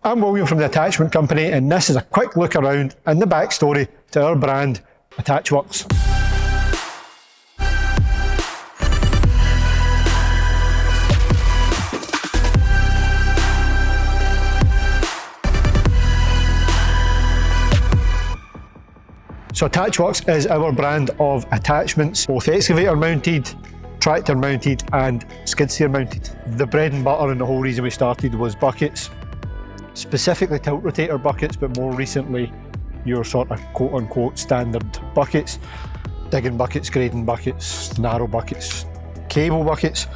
I'm William from the Attachment Company, and this is a quick look around and the backstory to our brand, Attachworx. So Attachworx is our brand of attachments, both excavator mounted, tractor mounted and skid steer mounted. The bread and butter and the whole reason we started was buckets, specifically tilt rotator buckets, but more recently your sort of quote unquote standard buckets, digging buckets, grading buckets, narrow buckets, cable buckets.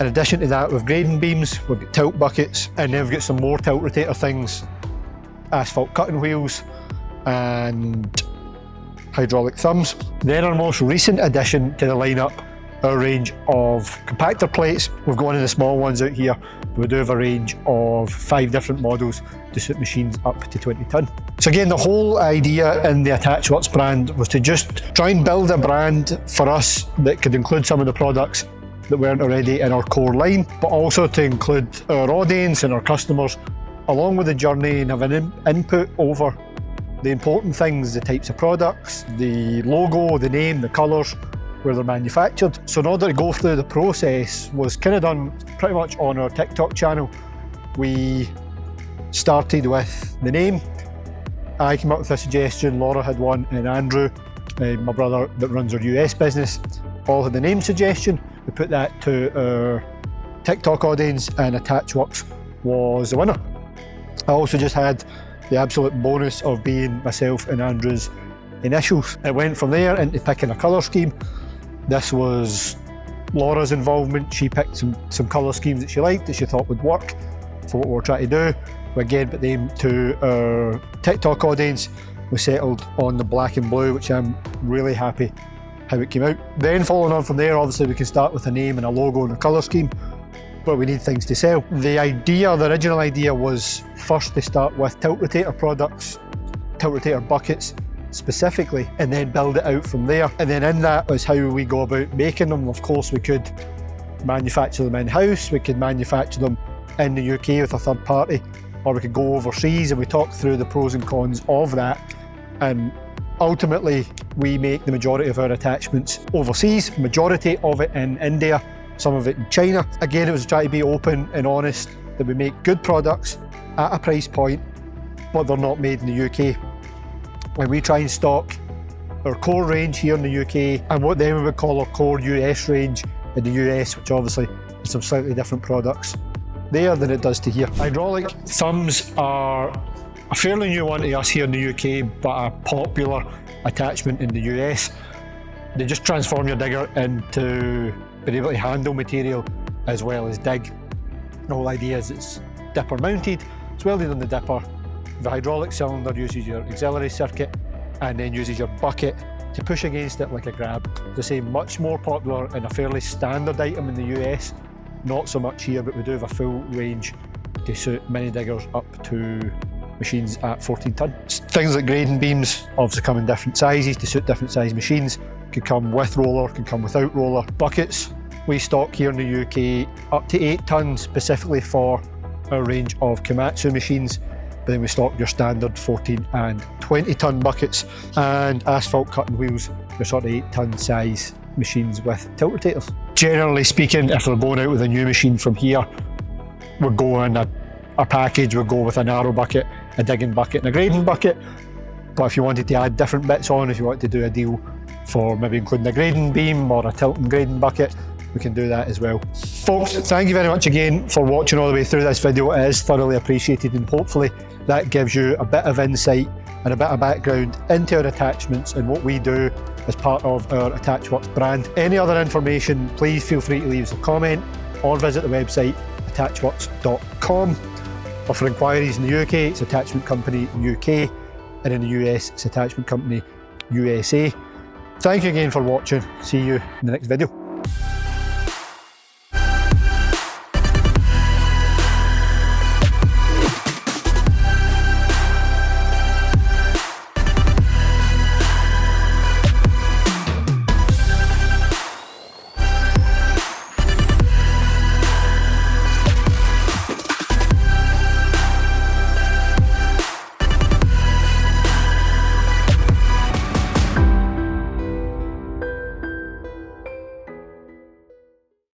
In addition to that, with grading beams, we've got tilt buckets, and then we've got some more tilt rotator things, asphalt cutting wheels and hydraulic thumbs. Then our most recent addition to the lineup, our range of compactor plates. We've got one of the small ones out here. We do have a range of 5 different models to suit machines up to 20 tonne. So again, the whole idea in the Attachworx brand was to just try and build a brand for us that could include some of the products that weren't already in our core line, but also to include our audience and our customers along with the journey and have an input over the important things, the types of products, the logo, the name, the colours, where they're manufactured. So in order to go through the process was kind of done pretty much on our TikTok channel. We started with the name. I came up with a suggestion, Laura had one, and Andrew, my brother that runs our US business, all had the name suggestion. We put that to our TikTok audience and Attachworx was the winner. I also just had the absolute bonus of being myself and Andrew's initials. It went from there into picking a colour scheme. This was Laura's involvement. She picked some colour schemes that she liked, that she thought would work for what we were trying to do. We again put them to our TikTok audience. We settled on the black and blue, which I'm really happy how it came out. Then following on from there, obviously we can start with a name and a logo and a colour scheme, but we need things to sell. The original idea was first to start with tilt rotator products, tilt rotator buckets specifically, and then build it out from there. And then in that is how we go about making them. Of course, we could manufacture them in-house, we could manufacture them in the UK with a third party, or we could go overseas, and we talk through the pros and cons of that. And ultimately, we make the majority of our attachments overseas, majority of it in India, some of it in China. Again, it was trying to be open and honest that we make good products at a price point, but they're not made in the UK. When we try and stock our core range here in the UK and what then we would call our core US range in the US, which obviously is some slightly different products there than it does to here. Hydraulic thumbs are a fairly new one to us here in the UK, but a popular attachment in the US. They just transform your digger into being able to handle material as well as dig. The whole idea is it's dipper mounted, it's welded on the dipper. The hydraulic cylinder uses your auxiliary circuit and then uses your bucket to push against it like a grab. To say, much more popular and a fairly standard item in the US, not so much here, but we do have a full range to suit mini diggers up to machines at 14 tonne. Things like grading beams obviously come in different sizes to suit different size machines. Could come with roller, could come without roller. Buckets, we stock here in the UK up to 8 tonne specifically for our range of Komatsu machines, but then we stock your standard 14 and 20 tonne buckets, and asphalt cutting wheels, your sort of 8 tonne size machines with tilt rotators. Generally speaking, if we're going out with a new machine from here, we're going a package, we'll go with a narrow bucket, a digging bucket and a grading bucket. But if you wanted to add different bits on, if you wanted to do a deal for maybe including a grading beam or a tilt and grading bucket, we can do that as well. Folks, thank you very much again for watching all the way through this video. It is thoroughly appreciated, and hopefully that gives you a bit of insight and a bit of background into our attachments and what we do as part of our Attachworx brand. Any other information, please feel free to leave us a comment or visit the website attachworx.com. Or for inquiries in the UK, it's Attachment Company UK, and in the US, it's Attachment Company USA. Thank you again for watching. See you in the next video.